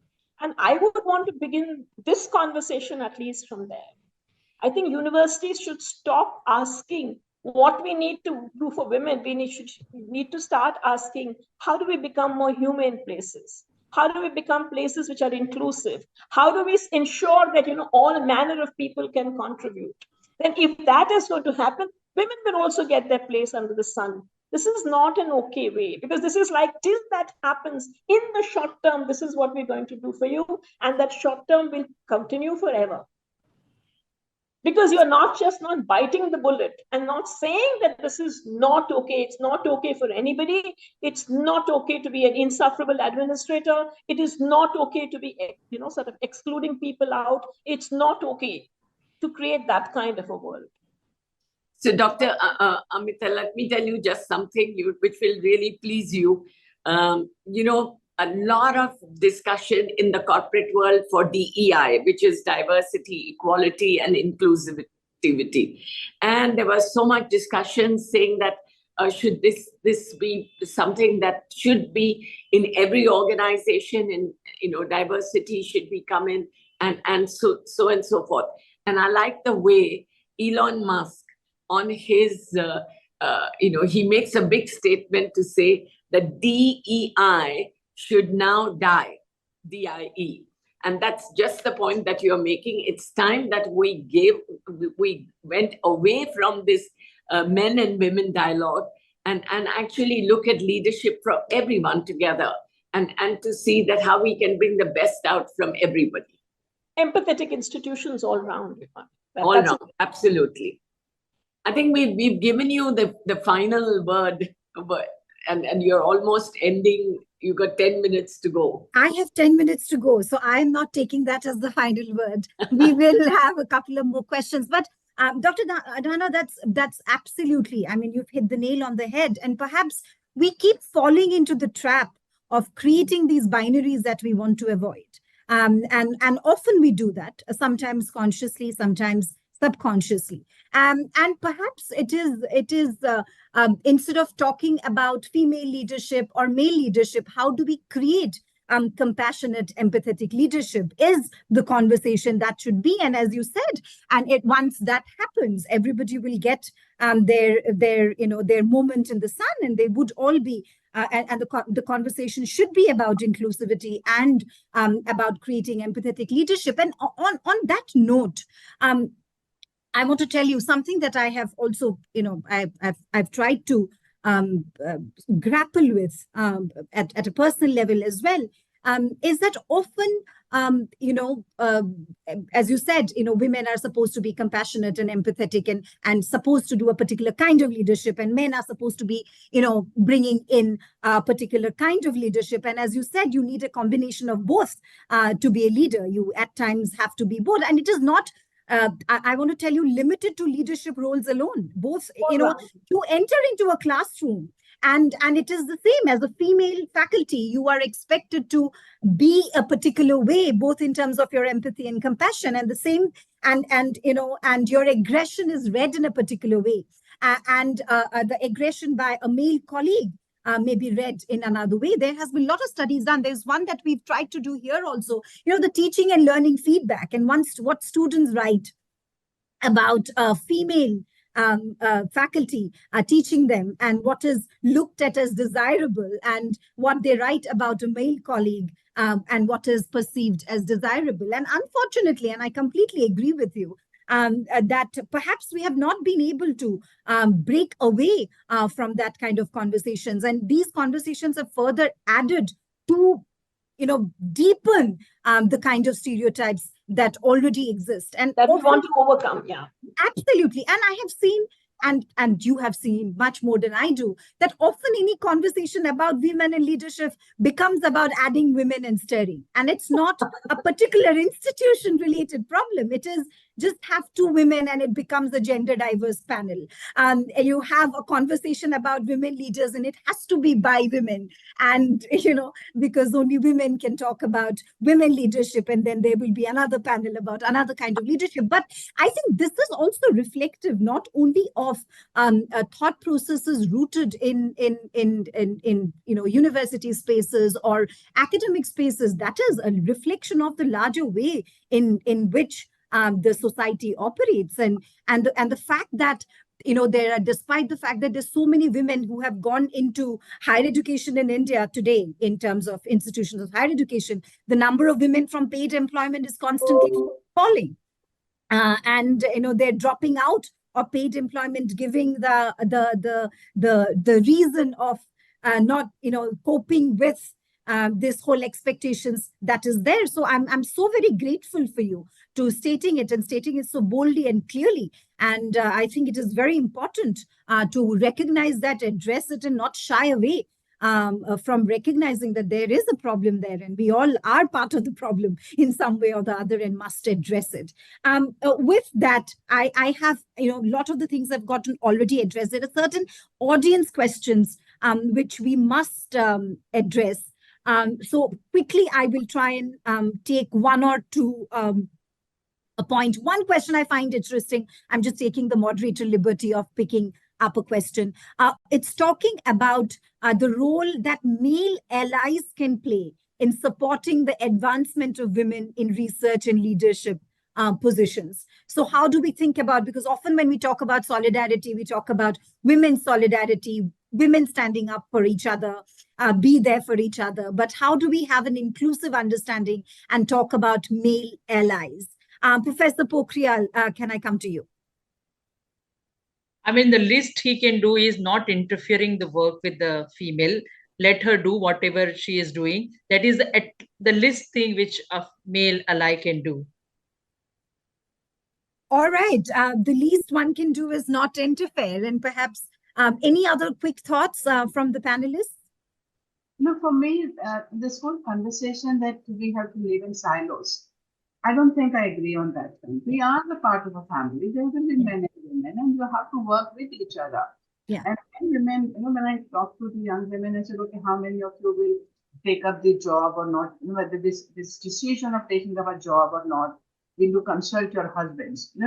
S6: And I would want to begin this conversation at least from there. I think universities should stop asking what we need to do for women. We need to start asking, how do we become more humane places? How do we become places which are inclusive? How do we ensure that, all manner of people can contribute? Then if that is going to happen, women will also get their place under the sun. This is not an okay way, because this is like, till that happens in the short term, this is what we're going to do for you. And that short term will continue forever. Because you're not biting the bullet and not saying that this is not okay. It's not okay for anybody. It's not okay to be an insufferable administrator. It is not okay to be, sort of excluding people out. It's not okay to create that kind of a world.
S5: So, Dr. Amita, let me tell you just something which will really please you. A lot of discussion in the corporate world for DEI, which is diversity, equality, and inclusivity. And there was so much discussion saying that should this be something that should be in every organization, and diversity should be coming, and so and so forth. And I like the way Elon Musk on his, he makes a big statement to say that DEI should now die, DIE. And that's just the point that you're making. It's time that we went away from this men and women dialogue and actually look at leadership from everyone together and to see that how we can bring the best out from everybody.
S6: Empathetic institutions all round.
S5: All round, absolutely. I think we've given you the final word, and you're almost ending. You got 10 minutes to go.
S1: I have 10 minutes to go, so I'm not taking that as the final word. We will have a couple of more questions. But Dr. Dhanda, that's absolutely, I mean, you've hit the nail on the head. And perhaps we keep falling into the trap of creating these binaries that we want to avoid. And often we do that, sometimes consciously, sometimes subconsciously. And perhaps it is instead of talking about female leadership or male leadership, how do we create compassionate, empathetic leadership is the conversation that should be. And as you said, and once that happens, everybody will get their moment in the sun, and they would all be and the conversation should be about inclusivity and about creating empathetic leadership. And on that note, I want to tell you something that I have also, I've tried to grapple with at a personal level as well, is that often as you said, women are supposed to be compassionate and empathetic and supposed to do a particular kind of leadership, and men are supposed to be, bringing in a particular kind of leadership. And as you said, you need a combination of both to be a leader. You at times have to be both, and it is not. I want to tell you, limited to leadership roles alone. Both, you enter into a classroom, and it is the same as a female faculty. You are expected to be a particular way, both in terms of your empathy and compassion, and the same, and your aggression is read in a particular way, and the aggression by a male colleague may be read in another way. There has been a lot of studies done. There's one that we've tried to do here also, the teaching and learning feedback, and what students write about female faculty teaching them, and what is looked at as desirable, and what they write about a male colleague, and what is perceived as desirable. And unfortunately, and I completely agree with you, that perhaps we have not been able to break away from that kind of conversations. And these conversations have further added to, deepen the kind of stereotypes that already exist. And
S6: that we want to overcome, yeah.
S1: Absolutely. And I have seen, and you have seen much more than I do, that often any conversation about women in leadership becomes about adding women and stirring. And it's not a particular institution-related problem. It is just have two women and it becomes a gender diverse panel. You have a conversation about women leaders and it has to be by women. And, because only women can talk about women leadership, and then there will be another panel about another kind of leadership. But I think this is also reflective not only of thought processes rooted in university spaces or academic spaces. That is a reflection of the larger way in which the society operates, and the fact that despite the fact that there's so many women who have gone into higher education in India today, in terms of institutions of higher education, the number of women from paid employment is constantly falling, and they're dropping out of paid employment, giving the reason of not coping with this whole expectations that is there. So I'm so very grateful for you to stating it so boldly and clearly. And I think it is very important to recognize that, address it, and not shy away from recognizing that there is a problem there, and we all are part of the problem in some way or the other and must address it. With that, I have, a lot of the things I've gotten already addressed. There are certain audience questions which we must address. So quickly, I will try and take one or two a point. One question I find interesting. I'm just taking the moderator liberty of picking up a question. It's talking about the role that male allies can play in supporting the advancement of women in research and leadership positions. So how do we think about, because often when we talk about solidarity, we talk about women's solidarity, women standing up for each other, be there for each other. But how do we have an inclusive understanding and talk about male allies? Professor Pokhriyal, can I come to you?
S4: I mean, the least he can do is not interfering the work with the female. Let her do whatever she is doing. That is the least thing which a male ally can do.
S1: All right. The least one can do is not interfere. And perhaps any other quick thoughts from the panelists?
S3: No, for me, this whole conversation that we have to live in silos, I don't think I agree on that thing. We are the part of a family. There will be men and women, and you have to work with each other.
S1: Yeah.
S3: And women, when I talk to the young women, I said, okay, how many of you will take up the job or not? Whether this decision of taking up a job or not, will you consult your husbands? No.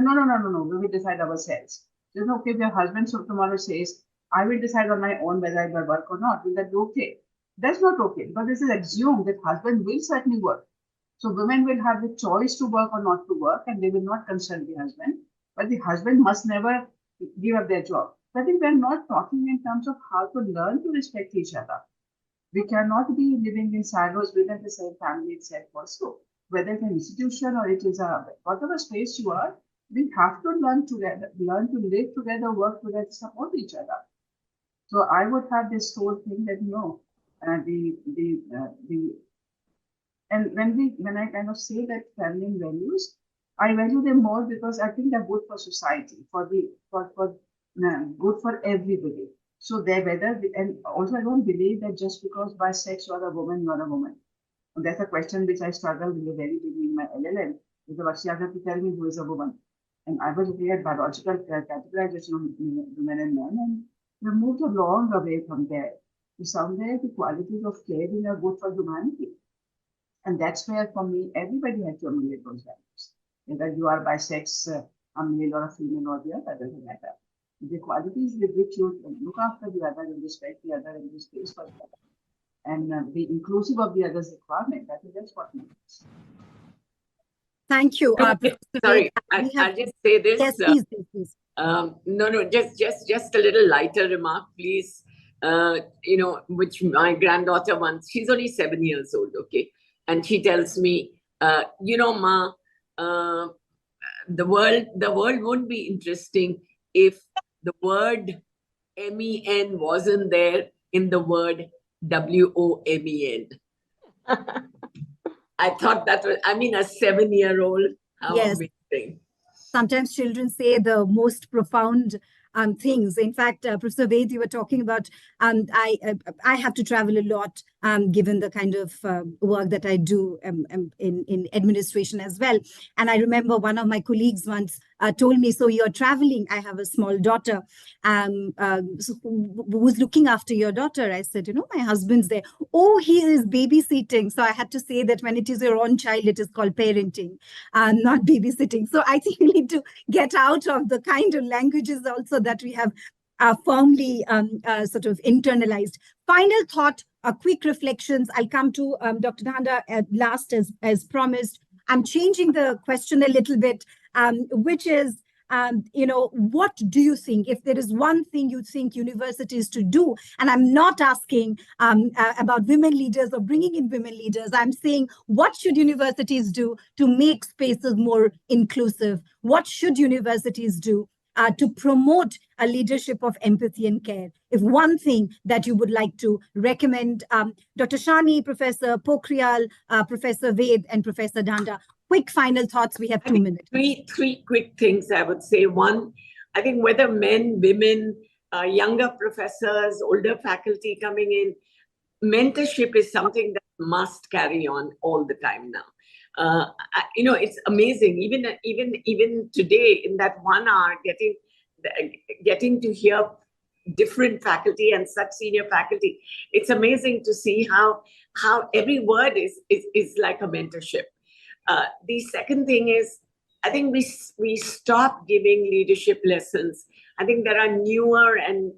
S3: We will decide ourselves. Okay, if your husband tomorrow says, I will decide on my own whether I will work or not, will that be okay? That's not okay, but this is assumed that husband will certainly work. So women will have the choice to work or not to work, and they will not consult the husband. But the husband must never give up their job. I think we're not talking in terms of how to learn to respect each other. We cannot be living in silos within the same family itself also. Whether it's an institution or it is a whatever space you are, we have to learn together, learn to live together, work together, support each other. So I would have this whole thing that the And when I kind of say that feminine values, I value them more because I think they're good for society, for good for everybody. So and also I don't believe that just because by sex you are a woman, you are a woman. And that's a question which I struggled in the very beginning in my LLM. Because you have to tell me who is a woman. And I was looking at biological categorization of women and men, and we moved a long way from there to somewhere the qualities of caring are good for humanity. And that's where, for me, everybody has to emulate those values. Whether you are by sex, a male or a female or the other, doesn't matter. The qualities with which you look after the other and respect the other and give space for the other, and be inclusive of the other's requirement, that's what matters.
S1: Thank you.
S5: Sorry, I'll just say this.
S1: Yes, please.
S5: No, just a little lighter remark, please. Which my granddaughter once, she's only 7 years old, okay? And she tells me, Ma, the world wouldn't be interesting if the word MEN wasn't there in the word WOMEN. I thought that was, a 7-year-old, how
S1: yes.
S5: amazing.
S1: Sometimes children say the most profound things. In fact, Professor Ved, you were talking about, I have to travel a lot, given the kind of work that I do in administration as well. And I remember one of my colleagues once told me, so you're traveling. I have a small daughter. Who's looking after your daughter? I said, my husband's there. Oh, he is babysitting. So I had to say that when it is your own child, it is called parenting, not babysitting. So I think we need to get out of the kind of languages also that we have firmly sort of internalized. Final thought, quick reflections. I'll come to Dr. DHANDA at last as promised. I'm changing the question a little bit, which is, what do you think, if there is one thing you think universities to do, and I'm not asking about women leaders or bringing in women leaders, I'm saying, what should universities do to make spaces more inclusive? What should universities do to promote a leadership of empathy and care? If one thing that you would like to recommend, Dr. SHAHANI, Professor POKHARIYAL, Professor Ved, and Professor DHANDA, quick final thoughts. We have 2 minutes.
S5: Three quick things I would say. One, I think whether men, women, younger professors, older faculty coming in, mentorship is something that must carry on all the time now. It's amazing. Even today, in that 1 hour, getting to hear different faculty and such senior faculty, it's amazing to see how every word is like a mentorship. The second thing is, I think we stop giving leadership lessons. I think there are newer and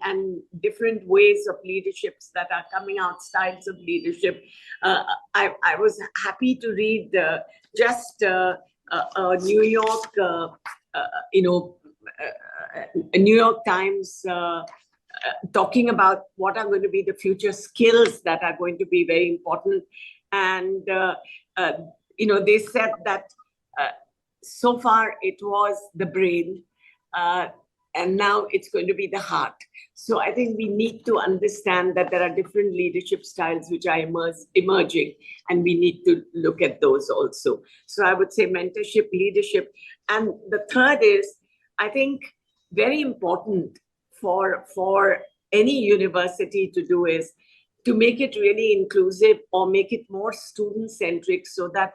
S5: different ways of leaderships that are coming out, styles of leadership. I was happy to read just a New York Times talking about what are going to be the future skills that are going to be very important. And, they said that so far it was the brain, and now it's going to be the heart. So I think we need to understand that there are different leadership styles which are emerging, and we need to look at those also. So I would say mentorship, leadership. And the third is, I think, very important for any university to do is to make it really inclusive or make it more student-centric, so that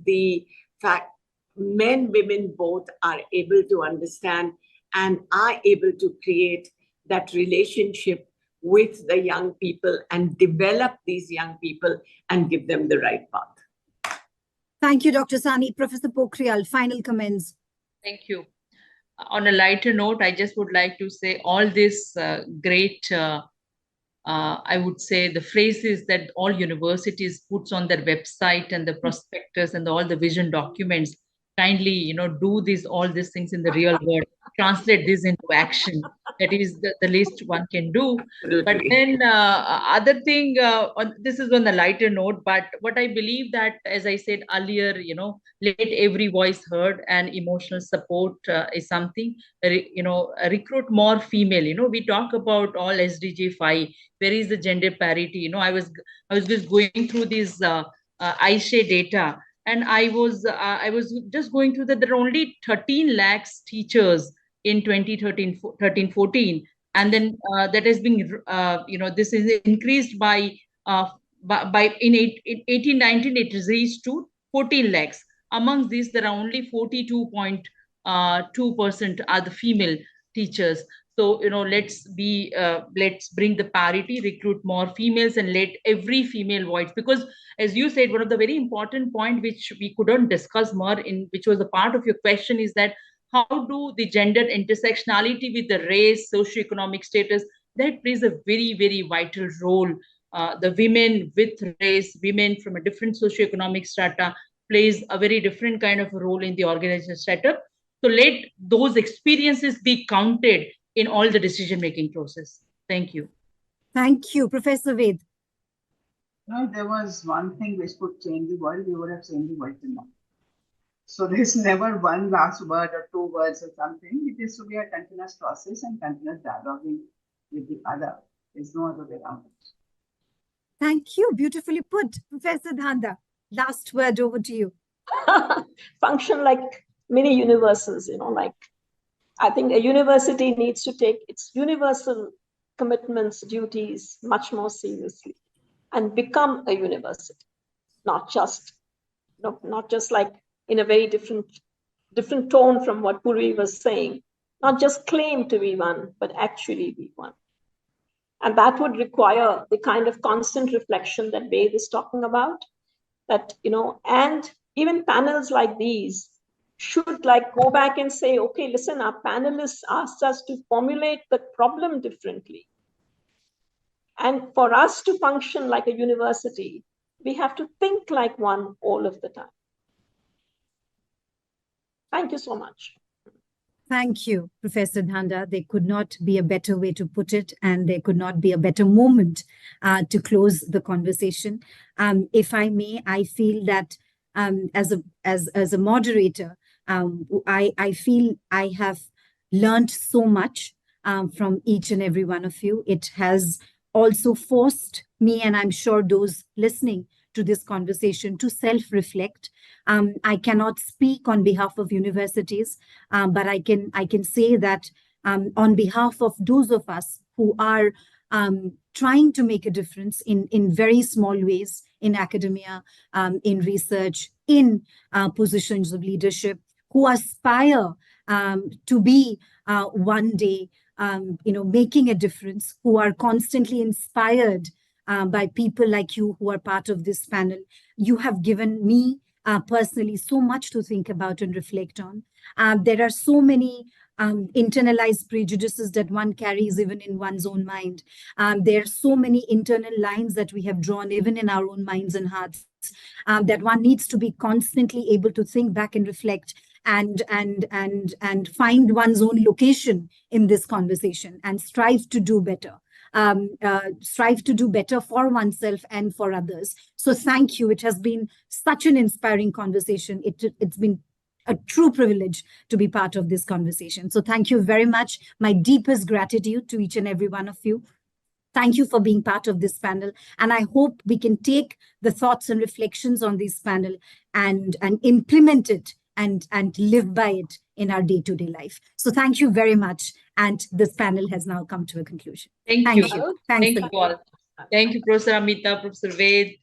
S5: the fact men, women both are able to understand and are able to create that relationship with the young people and develop these young people and give them the right path.
S1: Thank you, Dr. SHAHANI. Professor POKHARIYAL, final comments.
S4: Thank you. On a lighter note, I just would like to say all this great, I would say the phrases that all universities puts on their website and the prospectus and all the vision documents, kindly, do all these things in the real world, translate this into action. That is the least one can do. But then other thing, this is on the lighter note, but what I believe that, as I said earlier, let every voice heard, and emotional support is something, recruit more female. We talk about all SDG 5, where is the gender parity? I was just going through these ISHE data, and I was just going through that there are only 13 lakhs teachers in 2013-14, and then that has been this is increased by in 18-19 it is reached to 14 lakhs. Amongst these, there are only 42.2% are the female teachers. So let's bring the parity, recruit more females, and let every female voice, because as you said, one of the very important point which we couldn't discuss more in, which was a part of your question, is that how do the gender intersectionality with the race, socioeconomic status, that plays a very, very vital role. The women with race, women from a different socioeconomic strata plays a very different kind of a role in the organizational setup. So let those experiences be counted in all the decision-making process. Thank you.
S1: Thank you, Professor Ved.
S3: No, there was one thing which could change the world, we would have changed the world till now. So there's never one last word or two words or something. It is to be a continuous process and continuous dialoguing with the other. There's no other way around it.
S1: Thank you. Beautifully put, Professor Dhanda. Last word over to you.
S6: Function like mini universes, I think a university needs to take its universal commitments, duties much more seriously and become a university, not just like in a very different tone from what Purvi was saying, not just claim to be one, but actually be one. And that would require the kind of constant reflection that Ved is talking about, that, and even panels like these should go back and say, okay, listen, our panelists asked us to formulate the problem differently. And for us to function like a university, we have to think like one all of the time. Thank you so much.
S1: Thank you, Professor Dhanda. There could not be a better way to put it, and there could not be a better moment to close the conversation. If I may, I feel that as a moderator, I feel I have learned so much from each and every one of you. It has also forced me, and I'm sure those listening to this conversation, to self-reflect. I cannot speak on behalf of universities, but I can say that on behalf of those of us who are trying to make a difference in very small ways in academia, in research, in positions of leadership, who aspire to be one day, making a difference, who are constantly inspired by people like you who are part of this panel. You have given me personally so much to think about and reflect on. There are so many internalized prejudices that one carries even in one's own mind. There are so many internal lines that we have drawn even in our own minds and hearts, that one needs to be constantly able to think back and reflect and find one's own location in this conversation and strive to do better. Strive to do better for oneself and for others. So thank you. It has been such an inspiring conversation. It's been a true privilege to be part of this conversation. So thank you very much. My deepest gratitude to each and every one of you. Thank you for being part of this panel. And I hope we can take the thoughts and reflections on this panel and implement it and live by it in our day-to-day life. So thank you very much. And this panel has now come to a conclusion.
S4: Thank you.
S1: Thank you
S4: all. Thank you, Professor AMITA, Professor Ved,